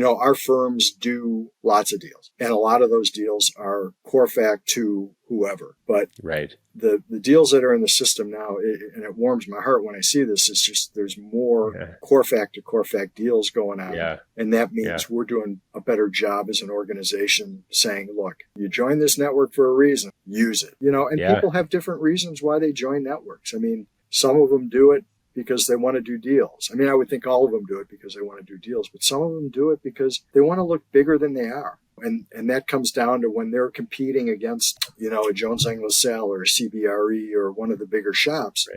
our firms do lots of deals, and a lot of those deals are CORFAC to whoever. But right. The deals that are in the system now, and it warms my heart when I see this, it's just there's more CORFAC to CORFAC deals going on. Yeah. And that means we're doing a better job as an organization saying, look, you join this network for a reason, use it. And people have different reasons why they join networks. I mean, some of them do it because they want to do deals. I mean, I would think all of them do it because they want to do deals, but some of them do it because they want to look bigger than they are. And that comes down to when they're competing against, a Jones Lang LaSalle or a CBRE or one of the bigger shops,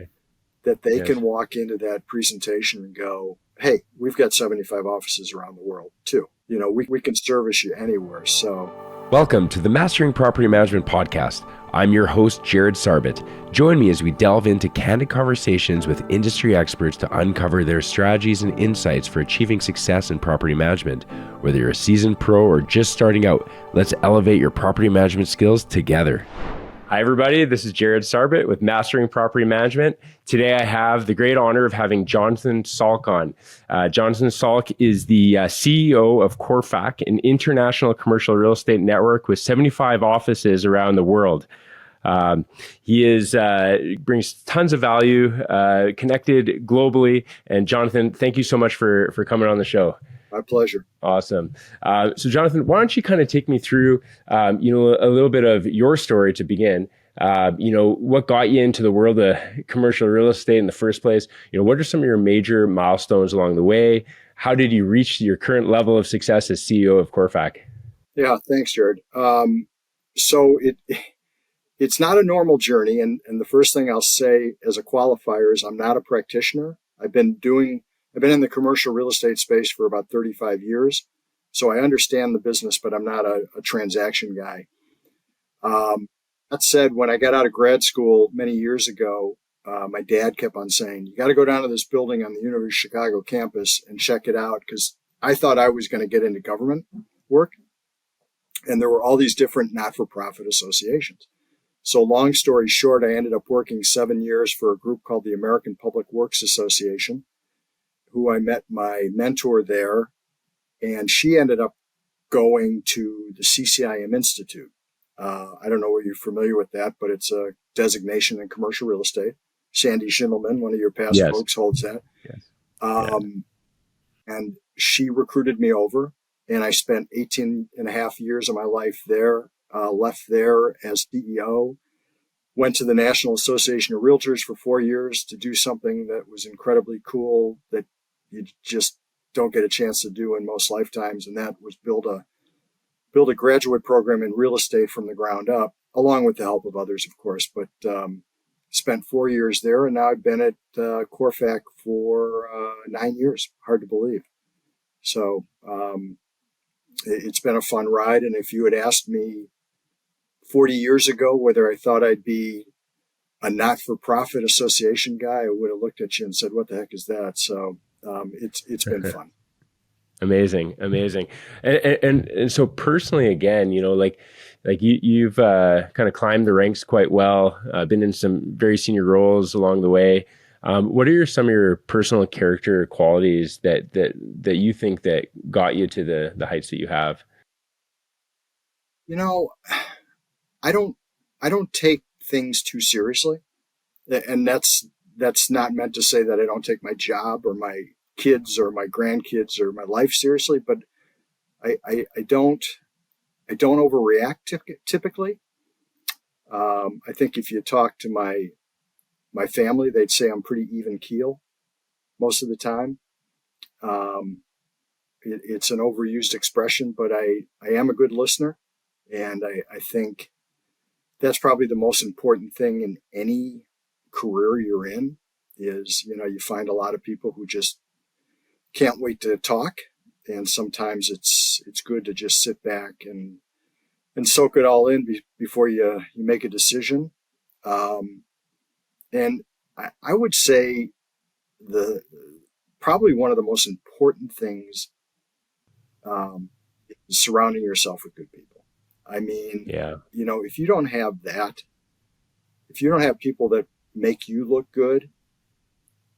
that they can walk into that presentation and go, hey, we've got 75 offices around the world too. We can service you anywhere. So welcome to the Mastering Property Management Podcast. I'm your host, Jared Sarbit. Join me as we delve into candid conversations with industry experts to uncover their strategies and insights for achieving success in property management. Whether you're a seasoned pro or just starting out, let's elevate your property management skills together. Hi, everybody. This is Jared Sarbit with Mastering Property Management. Today, I have the great honor of having Jonathan Salk on. Jonathan Salk is the CEO of CORFAC, an international commercial real estate network with 75 offices around the world. He brings tons of value, connected globally. And Jonathan, thank you so much for coming on the show. My pleasure. Awesome. So Jonathan, why don't you kind of take me through, a little bit of your story to begin? What got you into the world of commercial real estate in the first place? What are some of your major milestones along the way? How did you reach your current level of success as CEO of CORFAC? Yeah, thanks, Jared. So it's not a normal journey. And the first thing I'll say as a qualifier is I'm not a practitioner. I've been in the commercial real estate space for about 35 years. So I understand the business, but I'm not a transaction guy. That said, when I got out of grad school many years ago, my dad kept on saying, you got to go down to this building on the University of Chicago campus and check it out, because I thought I was going to get into government work. And there were all these different not-for-profit associations. So long story short, I ended up working 7 years for a group called the American Public Works Association, who I met my mentor there, and she ended up going to the CCIM Institute. I don't know whether you're familiar with that, but it's a designation in commercial real estate. Sandy Schindelman, one of your past folks, holds that. Yes. And she recruited me over, and I spent 18 and a half years of my life there, left there as CEO, went to the National Association of Realtors for 4 years to do something that was incredibly cool that you just don't get a chance to do in most lifetimes. And that was build a graduate program in real estate from the ground up, along with the help of others, of course. But spent 4 years there, and now I've been at CORFAC for 9 years. Hard to believe. So it's been a fun ride. And if you had asked me 40 years ago whether I thought I'd be a not-for-profit association guy, I would have looked at you and said, what the heck is that? So it's been fun. Amazing. And so personally, again, you've kind of climbed the ranks quite well, been in some very senior roles along the way. What are some of your personal character qualities that you think that got you to the heights that you have? I don't take things too seriously, and that's not meant to say that I don't take my job or my kids or my grandkids or my life seriously, but I don't overreact typically. I think if you talk to my family, they'd say I'm pretty even keel most of the time. It's an overused expression, but I am a good listener, and I think that's probably the most important thing in any career you're in is, you find a lot of people who just can't wait to talk. And sometimes it's good to just sit back and soak it all in before you make a decision. And I would say probably one of the most important things is surrounding yourself with good people. I mean, if you don't have that, if you don't have people that make you look good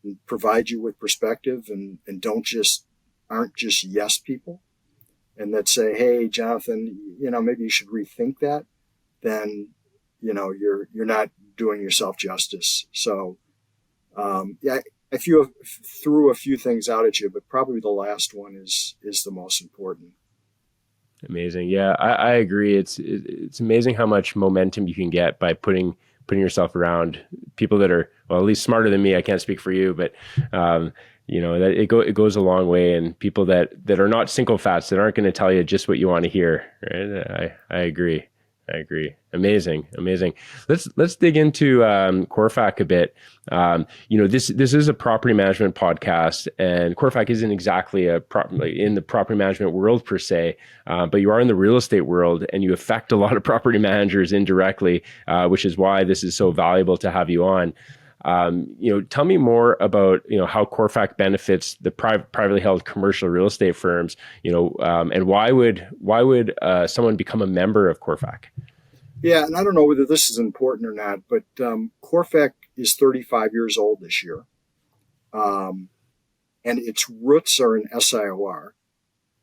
and provide you with perspective and aren't just yes people, and that say, hey, Jonathan, maybe you should rethink that, then, you're not doing yourself justice. So, yeah, I threw a few things out at you, but probably the last one is the most important. Amazing. Yeah, I agree. It's amazing how much momentum you can get by putting yourself around people that are, well, at least smarter than me. I can't speak for you, but that it goes a long way, and people that are not sycophants, that aren't going to tell you just what you want to hear. Right? I agree. Amazing. Let's dig into CORFAC a bit. This is a property management podcast, and CORFAC isn't exactly in the property management world per se, but you are in the real estate world, and you affect a lot of property managers indirectly, which is why this is so valuable to have you on. Tell me more about how CORFAC benefits the privately held commercial real estate firms. And why would someone become a member of CORFAC? Yeah, and I don't know whether this is important or not, but CORFAC is 35 years old this year, and its roots are in SIOR,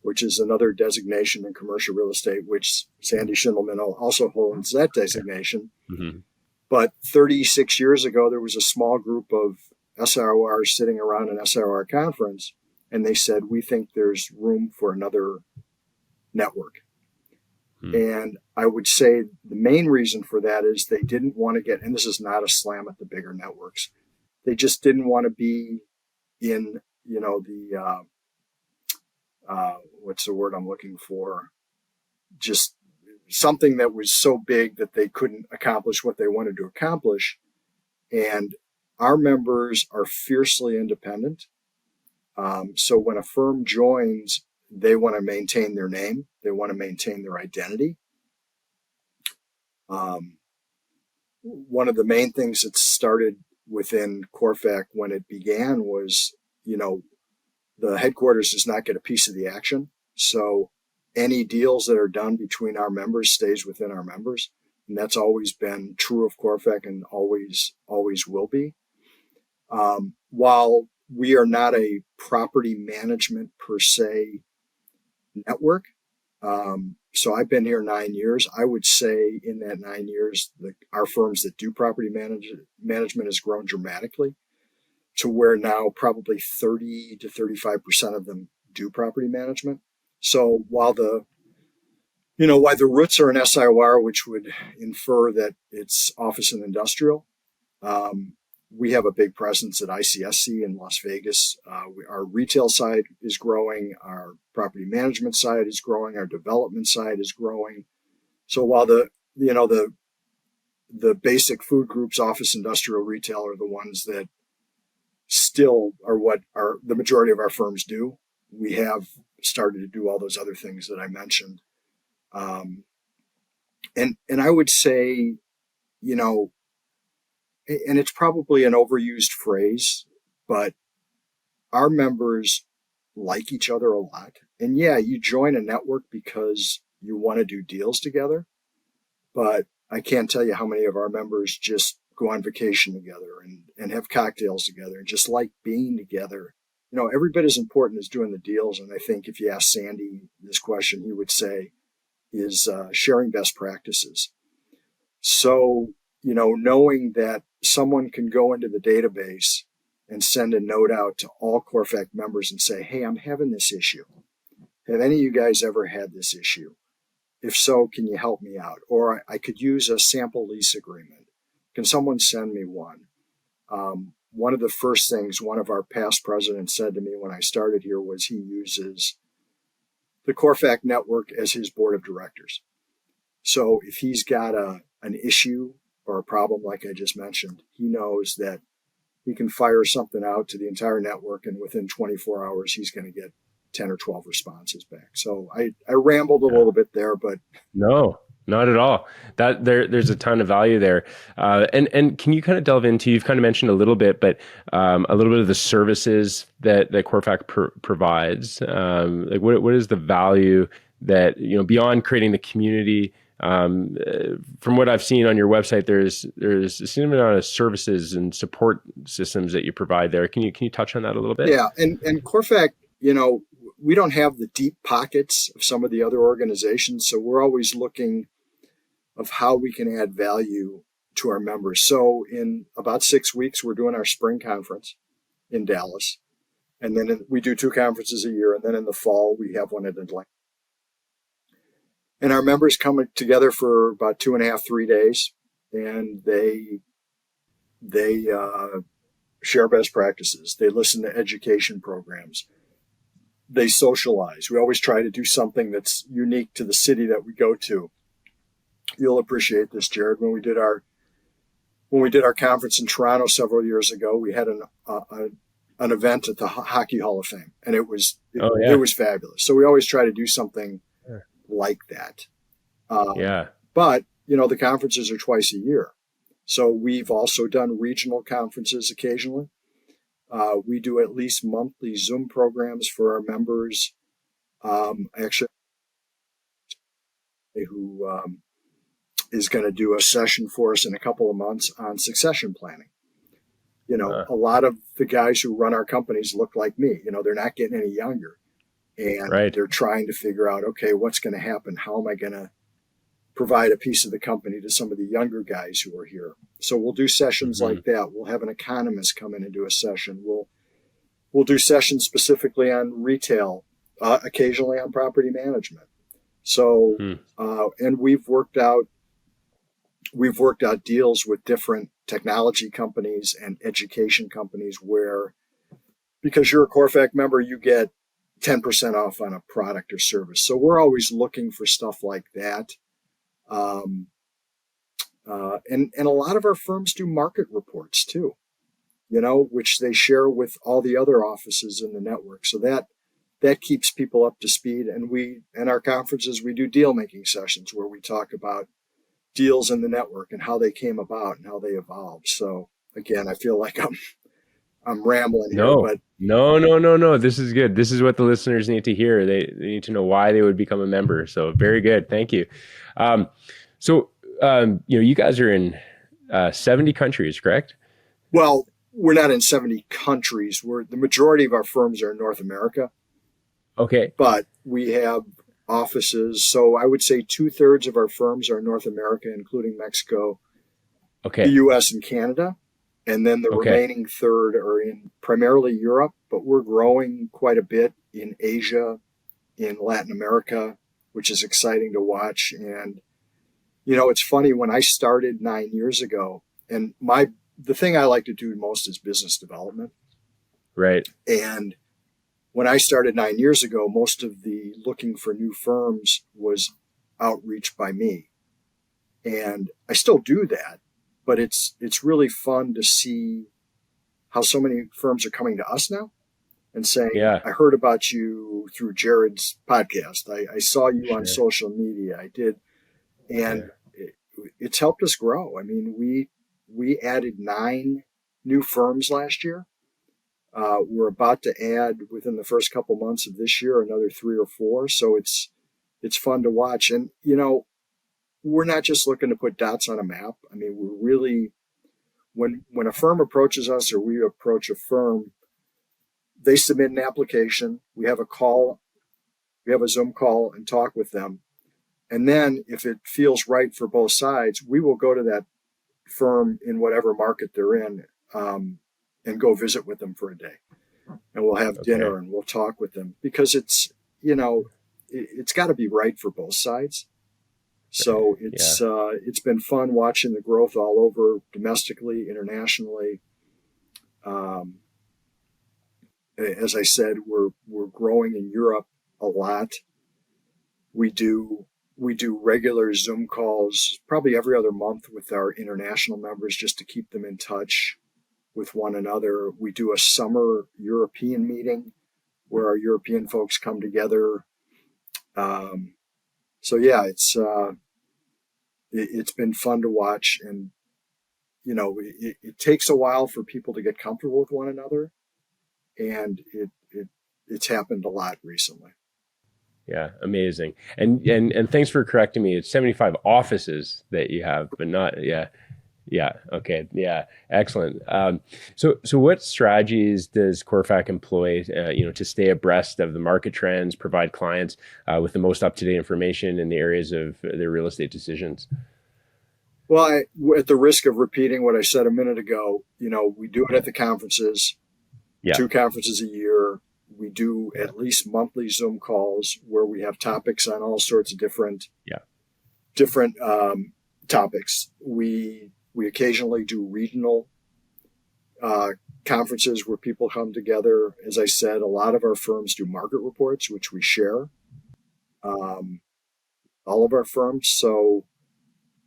which is another designation in commercial real estate, which Sandy Schindelman also holds that designation. Mm-hmm. But 36 years ago, there was a small group of SIORs sitting around an SIOR conference, and they said, we think there's room for another network. And I would say the main reason for that is they didn't want to get, and this is not a slam at the bigger networks, they just didn't want to be in, the, what's the word I'm looking for? Just something that was so big that they couldn't accomplish what they wanted to accomplish. And our members are fiercely independent. So when a firm joins, they want to maintain their name. They want to maintain their identity. One of the main things that started within CORFAC when it began was, the headquarters does not get a piece of the action. So any deals that are done between our members stays within our members. And that's always been true of CORFAC and always will be. While we are not a property management per se network, so I've been here 9 years. I would say in that 9 years, our firms that do property management has grown dramatically to where now probably 30 to 35% of them do property management. So while the roots are in SIOR, which would infer that it's office and industrial, we have a big presence at ICSC in Las Vegas. Our retail side is growing. Our property management side is growing. Our development side is growing. So while the basic food groups, office, industrial, retail are the ones that still are what the majority of our firms do, we have started to do all those other things that I mentioned. And I would say, and it's probably an overused phrase, but our members like each other a lot. And yeah, you join a network because you want to do deals together, but I can't tell you how many of our members just go on vacation together and have cocktails together and just like being together. Every bit as important as doing the deals. And I think if you ask Sandy this question, he would say is sharing best practices. So, knowing that someone can go into the database and send a note out to all CORFAC members and say, hey, I'm having this issue. Have any of you guys ever had this issue? If so, can you help me out? Or I could use a sample lease agreement. Can someone send me one? One of the first things one of our past presidents said to me when I started here was he uses the CORFAC network as his board of directors. So if he's got an issue or a problem like I just mentioned, he knows that he can fire something out to the entire network, and within 24 hours, he's going to get 10 or 12 responses back. So I rambled a little bit there, but no, not at all. There's a ton of value there. And can you kind of delve into, you've kind of mentioned a little bit, but a little bit of the services that CORFAC provides. Like what is the value that, beyond creating the community? From what I've seen on your website, there's a significant amount of services and support systems that you provide there. Can you touch on that a little bit? Yeah, and CORFAC, don't have the deep pockets of some of the other organizations, so we're always looking of how we can add value to our members. So in about 6 weeks, we're doing our spring conference in Dallas. And then we do 2 conferences a year. And then in the fall, we have one at Atlanta. And our members come together for about 2.5, 3 days. And they share best practices. They listen to education programs. They socialize. We always try to do something that's unique to the city that we go to. You'll appreciate this, Jared. When we did our conference in Toronto several years ago, we had an event at the Hockey Hall of Fame, and it was fabulous. So we always try to do something like that. But the conferences are twice a year, so we've also done regional conferences occasionally. We do at least monthly Zoom programs for our members. Actually, who is going to do a session for us in a couple of months on succession planning. A lot of the guys who run our companies look like me. They're not getting any younger, and they're trying to figure out, okay, what's going to happen? How am I going to provide a piece of the company to some of the younger guys who are here? So we'll do sessions like that. We'll have an economist come in and do a session. We'll do sessions specifically on retail, occasionally on property management. So, and we've worked out deals with different technology companies and education companies where, because you're a CORFAC member, you get 10% off on a product or service. So we're always looking for stuff like that. And a lot of our firms do market reports too, which they share with all the other offices in the network. So that keeps people up to speed. And in our conferences, we do deal making sessions where we talk about deals in the network and how they came about and how they evolved. So again, I feel like I'm rambling here, but no. This is good. This is what the listeners need to hear. They need to know why they would become a member. So very good. Thank you. You guys are in 70 countries, correct? Well, we're not in 70 countries. The majority of our firms are in North America. Okay. But we have offices. So I would say 2/3 of our firms are in North America, including Mexico, the U.S. and Canada. And then the remaining third are in primarily Europe, but we're growing quite a bit in Asia, in Latin America, which is exciting to watch. And, it's funny, when I started 9 years ago, and the thing I like to do most is business development. Right. And when I started 9 years ago, most of the looking for new firms was outreach by me. And I still do that, but it's really fun to see how so many firms are coming to us now and saying, I heard about you through Jared's podcast. I saw you on social media. I did. And it's helped us grow. I mean, we added 9 new firms last year. We're about to add within the first couple months of this year another 3 or 4. So it's fun to watch. And, we're not just looking to put dots on a map. I mean, we're really, when a firm approaches us or we approach a firm, they submit an application. We have a Zoom call and talk with them. And then if it feels right for both sides, we will go to that firm in whatever market they're in, and go visit with them for a day, and we'll have dinner and we'll talk with them, because it's got to be right for both sides. So it's been fun watching the growth all over, domestically, internationally. As I said, we're growing in Europe a lot. We do regular Zoom calls probably every other month with our international members just to keep them in touch with one another. We do a summer European meeting where our European folks come together. It's been fun to watch, and it takes a while for people to get comfortable with one another, and it's happened a lot recently. Yeah, amazing. And thanks for correcting me. It's 75 offices that you have, but not Yeah. Okay. Yeah. Excellent. So what strategies does CORFAC employ, to stay abreast of the market trends, provide clients with the most up-to-date information in the areas of their real estate decisions? Well, at the risk of repeating what I said a minute ago, we do it at the conferences, Yeah. 2 conferences a year. We do at least monthly Zoom calls where we have topics on all sorts of Yeah. different topics. We occasionally do regional uh, conferences where people come together. As I said, a lot of our firms do market reports, which we share. Um, all of our firms. So,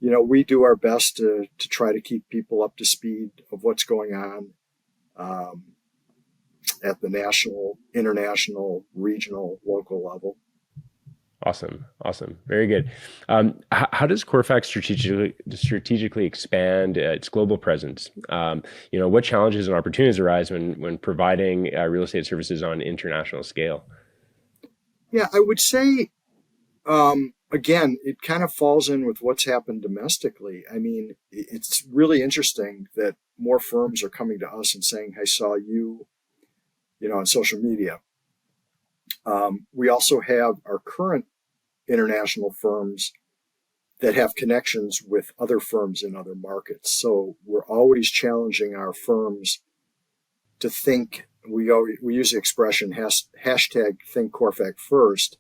we do our best to try to keep people up to speed of what's going on um, at the national, international, regional, local level. Awesome. Awesome. Very good. How does CORFAC strategically expand its global presence? What challenges and opportunities arise when providing real estate services on international scale? Yeah, I would say, again, it kind of falls in with what's happened domestically. I mean, it's really interesting that more firms are coming to us and saying, I saw you, on social media. We also have our current international firms that have connections with other firms in other markets. So we're always challenging our firms to think. We use the expression hashtag think CORFAC first,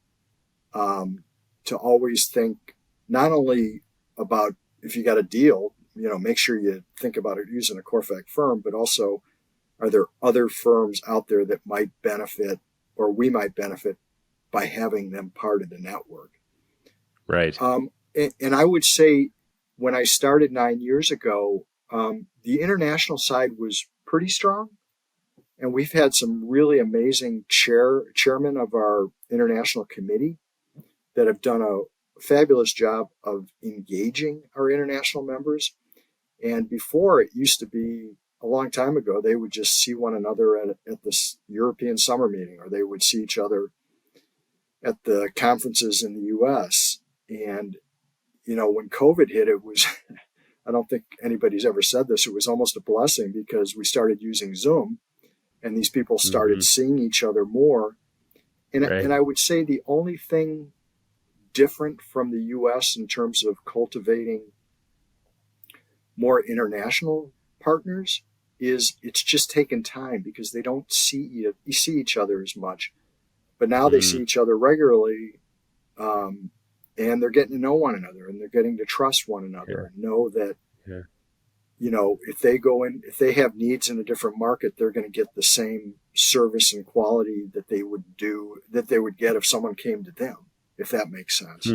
to always think not only about if you got a deal, make sure you think about it using a CORFAC firm, but also are there other firms out there that might benefit or we might benefit by having them part of the network. Right. And I would say when I started 9 years ago, the international side was pretty strong. And we've had some really amazing chairmen of our international committee that have done a fabulous job of engaging our international members. And before, it used to be a long time ago, they would just see one another at this European summer meeting, or they would see each other at the conferences in the US. And, when COVID hit, it was, I don't think anybody's ever said this, it was almost a blessing because we started using Zoom and these people started seeing each other more. And Right. I would say the only thing different from the US in terms of cultivating more international partners is it's just taken time because they don't see each other as much. But now they see each other regularly, and they're getting to know one another and they're getting to trust one another and know that, Yeah. if they have needs in a different market, they're going to get the same service and quality that they would get if someone came to them, if that makes sense.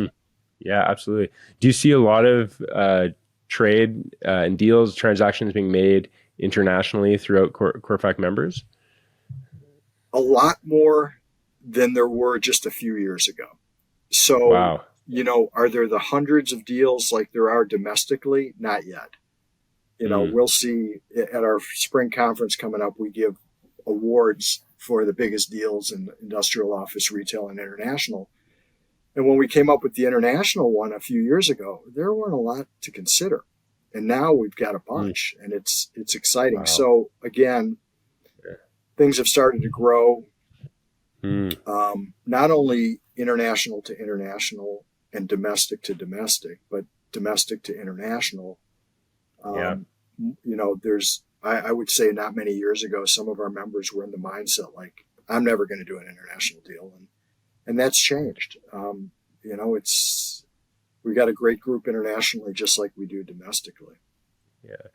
Yeah, absolutely. Do you see a lot of trade and transactions being made internationally throughout CORFAC members? A lot more than there were just a few years ago. So, Wow. Are there the hundreds of deals like there are domestically? Not yet. We'll see at our spring conference coming up, we give awards for the biggest deals in industrial, office, retail, and international. And when we came up with the international one a few years ago, there weren't a lot to consider. And now we've got a bunch and it's exciting. Wow. So again, things have started to grow, not only international to international and domestic to domestic, but domestic to international. I would say not many years ago, some of our members were in the mindset like, I'm never going to do an international deal. And that's changed. We got a great group internationally, just like we do domestically. Yeah.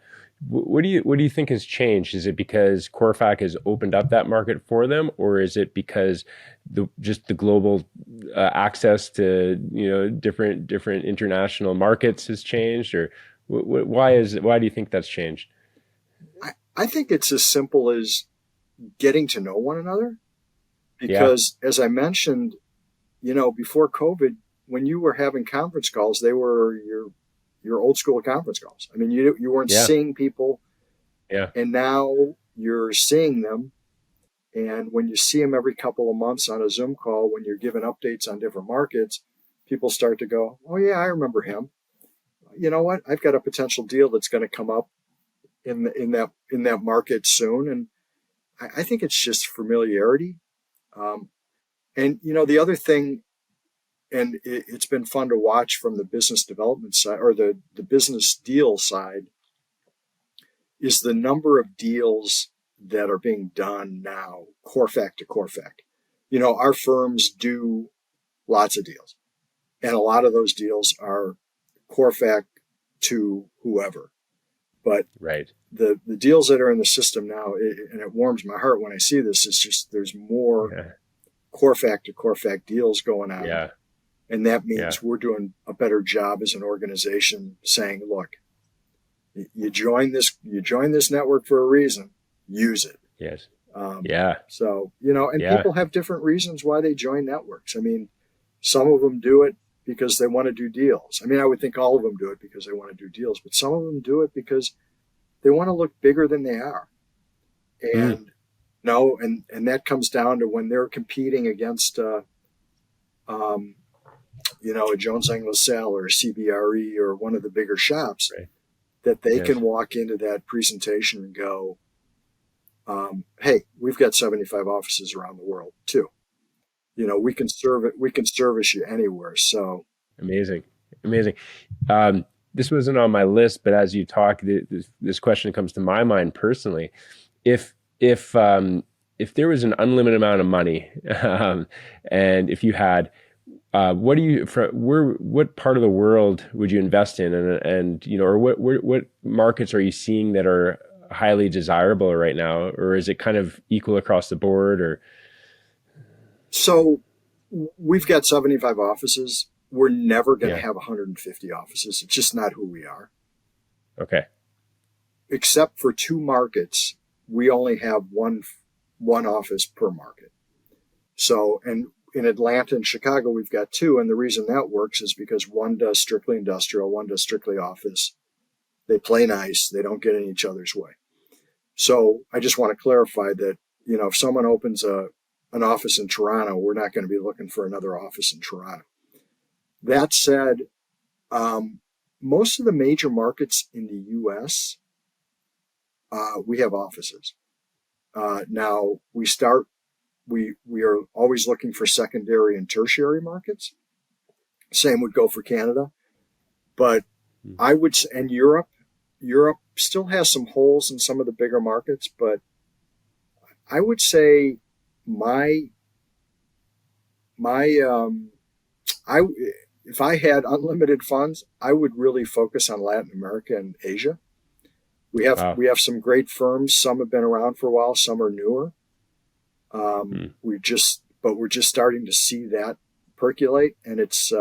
What do you think has changed? Is it because CORFAC has opened up that market for them, or is it because just the global access to different international markets has changed, or why do you think that's changed? I think it's as simple as getting to know one another, because as I mentioned, before COVID, when you were having conference calls, they were your old school conference calls. I mean, you weren't seeing people, and now you're seeing them. And when you see them every couple of months on a Zoom call, when you're giving updates on different markets, people start to go, "Oh yeah, I remember him. you know what? I've got a potential deal that's going to come up in that market soon, and I think it's just familiarity. Um, and the other thing, and it's been fun to watch from the business development side or the business deal side, is the number of deals that are being done now, CORFAC to CORFAC. Our firms do lots of deals, and a lot of those deals are CORFAC to whoever. But Right. the deals that are in the system now, and it warms my heart when I see this, is just there's more Yeah. CORFAC to CORFAC deals going on. Yeah. And that Yeah. means we're doing a better job as an organization saying, look, you join this network for a reason, use it. Yes. Um, Yeah. so, and Yeah. people have different reasons why they join networks. I mean, some of them do it because they want to do deals. I mean, I would think all of them do it because they want to do deals, but some of them do it because they want to look bigger than they are. And no, and that comes down to when they're competing against, a Jones Lang LaSalle or a CBRE or one of the bigger shops, Right. that they Yes. can walk into that presentation and go, hey, we've got 75 offices around the world too. We can service you anywhere. So Amazing. Amazing. This wasn't on my list, but as you talk, this question comes to my mind personally. If there was an unlimited amount of money, and if you had, what part of the world would you invest in, and or what markets are you seeing that are highly desirable right now, or is it kind of equal across the board? Or so we've got 75 offices. We're never going to Yeah. have 150 offices. It's just not who we are. Okay. Except for two markets, we only have one office per market. So, and in Atlanta and Chicago, we've got two. And the reason that works is because one does strictly industrial, one does strictly office. They play nice. They don't get in each other's way. So I just want to clarify that, if someone opens an office in Toronto, we're not going to be looking for another office in Toronto. That said, most of the major markets in the U.S., we have offices. Now we are always looking for secondary and tertiary markets. Same would go for Canada, but and Europe still has some holes in some of the bigger markets, but I would say if I had unlimited funds, I would really focus on Latin America and Asia. We have some great firms. Some have been around for a while. Some are newer. We're just starting to see that percolate, and it's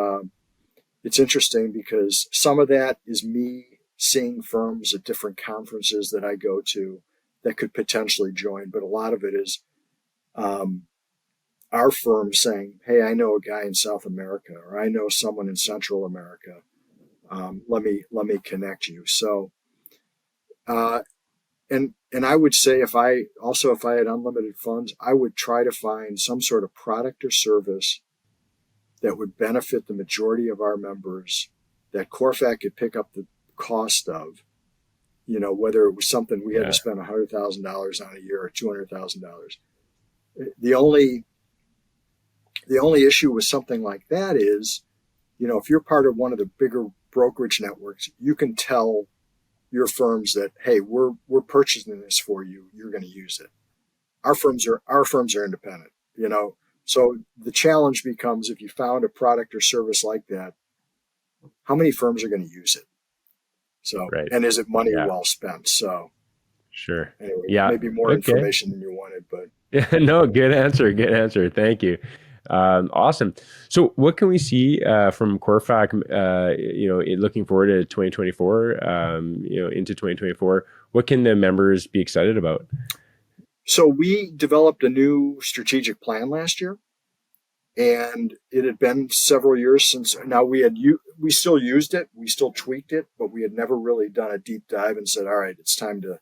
interesting because some of that is me seeing firms at different conferences that I go to that could potentially join, but a lot of it is our firm saying, "Hey, I know a guy in South America, or I know someone in Central America. Let me connect you." So. And I would say if I had unlimited funds, I would try to find some sort of product or service that would benefit the majority of our members, that CORFAC could pick up the cost of, whether it was something we had to spend $100,000 on a year or $200,000. The only issue with something like that is, if you're part of one of the bigger brokerage networks, you can tell your firms that, hey, we're purchasing this for you. You're going to use it. Our firms are independent, So the challenge becomes, if you found a product or service like that, how many firms are going to use it? So, Right. And is it money well spent? So, Sure. anyway, Yeah. maybe more information than you wanted, but No, good answer. Good answer. Thank you. Awesome. So what can we see from CORFAC, looking forward to 2024, into 2024? What can the members be excited about? So we developed a new strategic plan last year, and it had been several years since. Now we still used it, we still tweaked it, but we had never really done a deep dive and said, all right, it's time to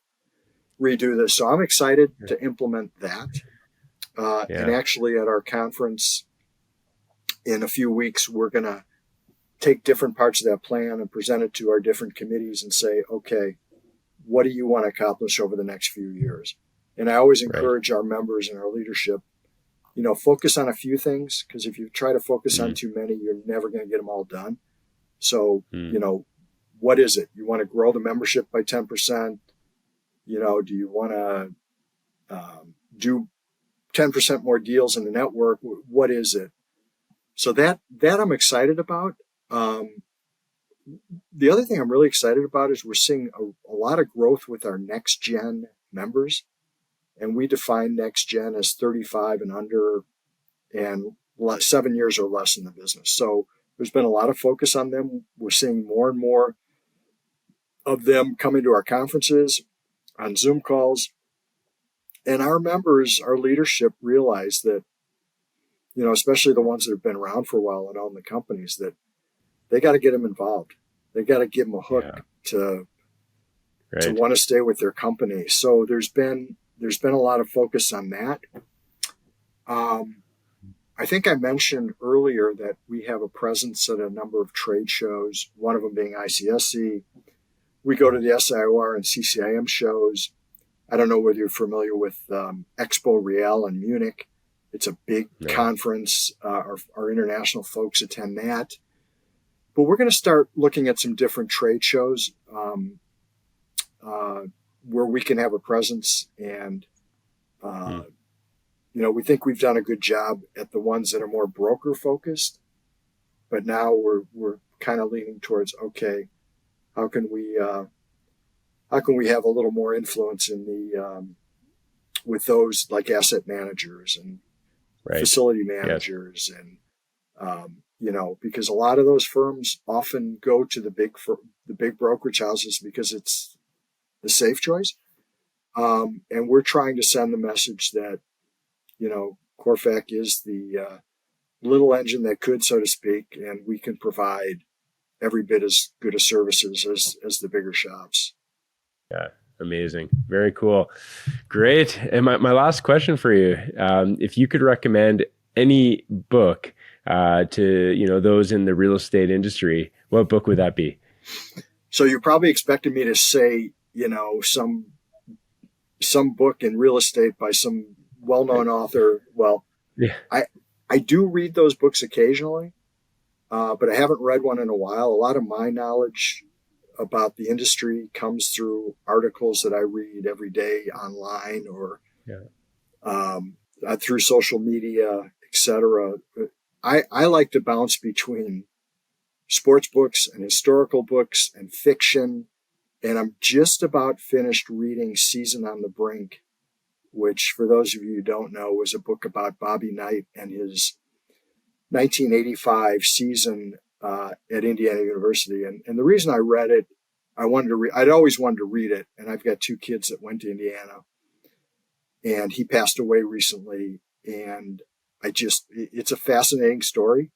redo this. So I'm excited to implement that. And actually at our conference in a few weeks, we're going to take different parts of that plan and present it to our different committees and say, okay, what do you want to accomplish over the next few years? And I always encourage our members and our leadership, focus on a few things, because if you try to focus on too many, you're never going to get them all done. So, what is it? You want to grow the membership by 10%? Do you want to do 10% more deals in the network? What is it? So that I'm excited about. The other thing I'm really excited about is we're seeing a lot of growth with our next gen members. And we define next gen as 35 and under and 7 years or less in the business. So there's been a lot of focus on them. We're seeing more and more of them coming to our conferences, on Zoom calls. And our members, our leadership realize that, especially the ones that have been around for a while and own the companies, that they got to get them involved. They got to give them a hook to want to stay with their company. So there's been a lot of focus on that. I think I mentioned earlier that we have a presence at a number of trade shows, one of them being ICSC. We go to the SIOR and CCIM shows. I don't know whether you're familiar with Expo Real in Munich. It's a big conference. Our international folks attend that. But we're going to start looking at some different trade shows where we can have a presence. And, we think we've done a good job at the ones that are more broker focused. But now we're kind of leaning towards, okay, how can we have a little more influence in the with those like asset managers and facility managers and because a lot of those firms often go to the big brokerage houses because it's the safe choice, and we're trying to send the message that CORFAC is the little engine that could, so to speak, and we can provide every bit as good a services as the bigger shops. Yeah, amazing. Very cool. Great. And my last question for you, if you could recommend any book to, those in the real estate industry, what book would that be? So you're probably expecting me to say, some book in real estate by some well-known author. Well, I do read those books occasionally, but I haven't read one in a while. A lot of my knowledge about the industry comes through articles that I read every day online or through social media, etc. I like to bounce between sports books and historical books and fiction. And I'm just about finished reading Season on the Brink, which, for those of you who don't know, was a book about Bobby Knight and his 1985 season at Indiana University. And the reason I read it, I'd always wanted to read it. And I've got 2 kids that went to Indiana. And he passed away recently. And it's a fascinating story.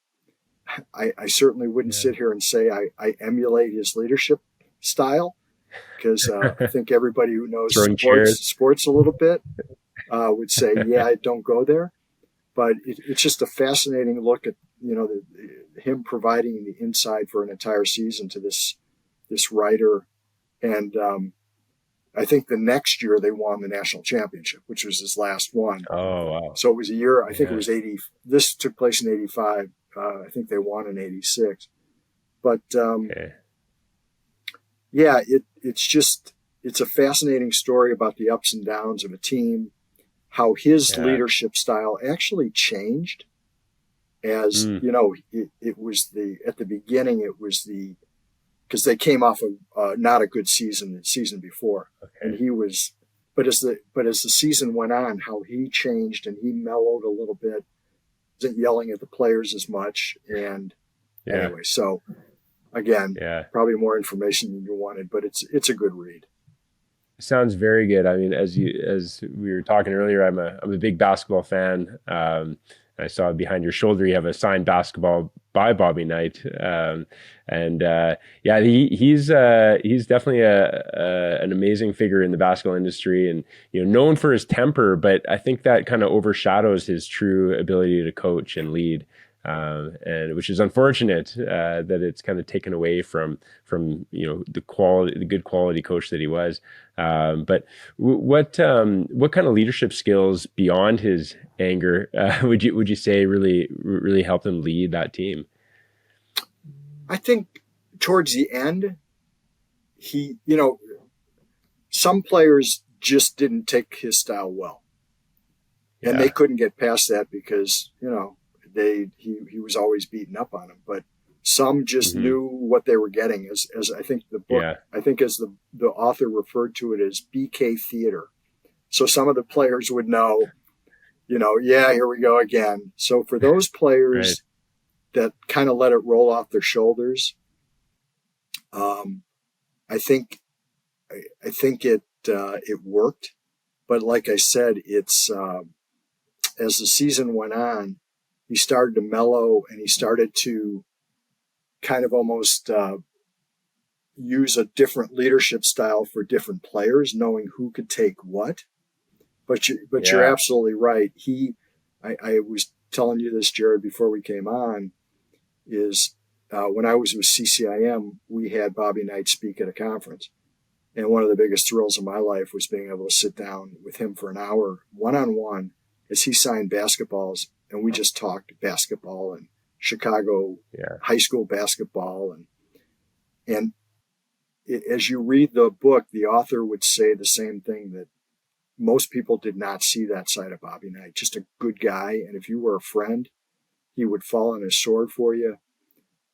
I certainly wouldn't sit here and say I emulate his leadership style, because I think everybody who knows sports a little bit would say, don't go there. But it's just a fascinating look at, him providing the insight for an entire season to this writer. And I think the next year they won the national championship, which was his last one. Oh, wow. So it was a year, I think it was 80. This took place in 85. I think they won in 86. But it's a fascinating story about the ups and downs of a team, how his leadership style actually changed as, it was at the beginning, because they came off of not a good season the season before. And but as the season went on, how he changed and he mellowed a little bit, wasn't yelling at the players as much. And anyway, so again, probably more information than you wanted, but it's a good read. Sounds very good. I mean, as we were talking earlier, I'm a big basketball fan. I saw behind your shoulder you have a signed basketball by Bobby Knight, he's definitely an amazing figure in the basketball industry, and known for his temper, but I think that kind of overshadows his true ability to coach and lead. and which is unfortunate that it's kind of taken away from the good quality coach that he was. But what kind of leadership skills beyond his anger would you say really helped him lead that team? I think towards the end, he, some players just didn't take his style well, and they couldn't get past that because he was always beating up on them. But some just knew what they were getting. As I think the book, I think as the author referred to it as BK theater. So some of the players would know, here we go again. So for those players that kind of let it roll off their shoulders, I think it worked. But like I said, it's as the season went on, he started to mellow, and he started to kind of almost use a different leadership style for different players, knowing who could take what. But you're absolutely right. I was telling you this, Jared, before we came on, is when I was with CCIM, we had Bobby Knight speak at a conference. And one of the biggest thrills of my life was being able to sit down with him for an hour, one-on-one, as he signed basketballs. And we just talked basketball and Chicago high school basketball. And as you read the book, the author would say the same thing, that most people did not see that side of Bobby Knight. Just a good guy. And if you were a friend, he would fall on his sword for you.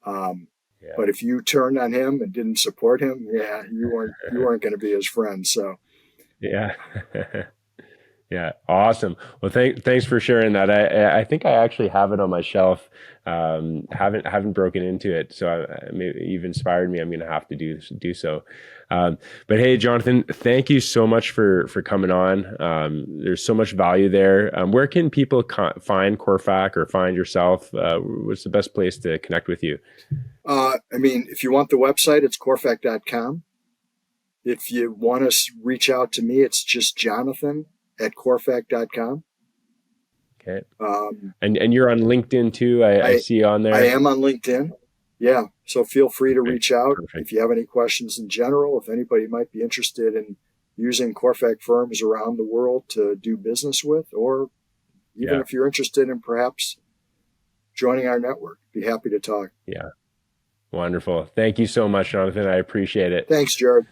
But if you turned on him and didn't support him, you weren't going to be his friend. So, yeah. Yeah, awesome. Well, thanks for sharing that. I think I actually have it on my shelf. Haven't broken into it, so you've inspired me. I'm going to have to do so. But hey, Jonathan, thank you so much for coming on. There's so much value there. Where can people find CORFAC or find yourself? What's the best place to connect with you? If you want the website, it's corfac.com. If you want to reach out to me, it's just Jonathan@corfac.com. Okay. And you're on LinkedIn too. I see you on there. I am on LinkedIn. Yeah. So feel free to reach out. Perfect. If you have any questions in general, if anybody might be interested in using CORFAC firms around the world to do business with, or even if you're interested in perhaps joining our network, be happy to talk. Yeah. Wonderful. Thank you so much, Jonathan. I appreciate it. Thanks, Jared.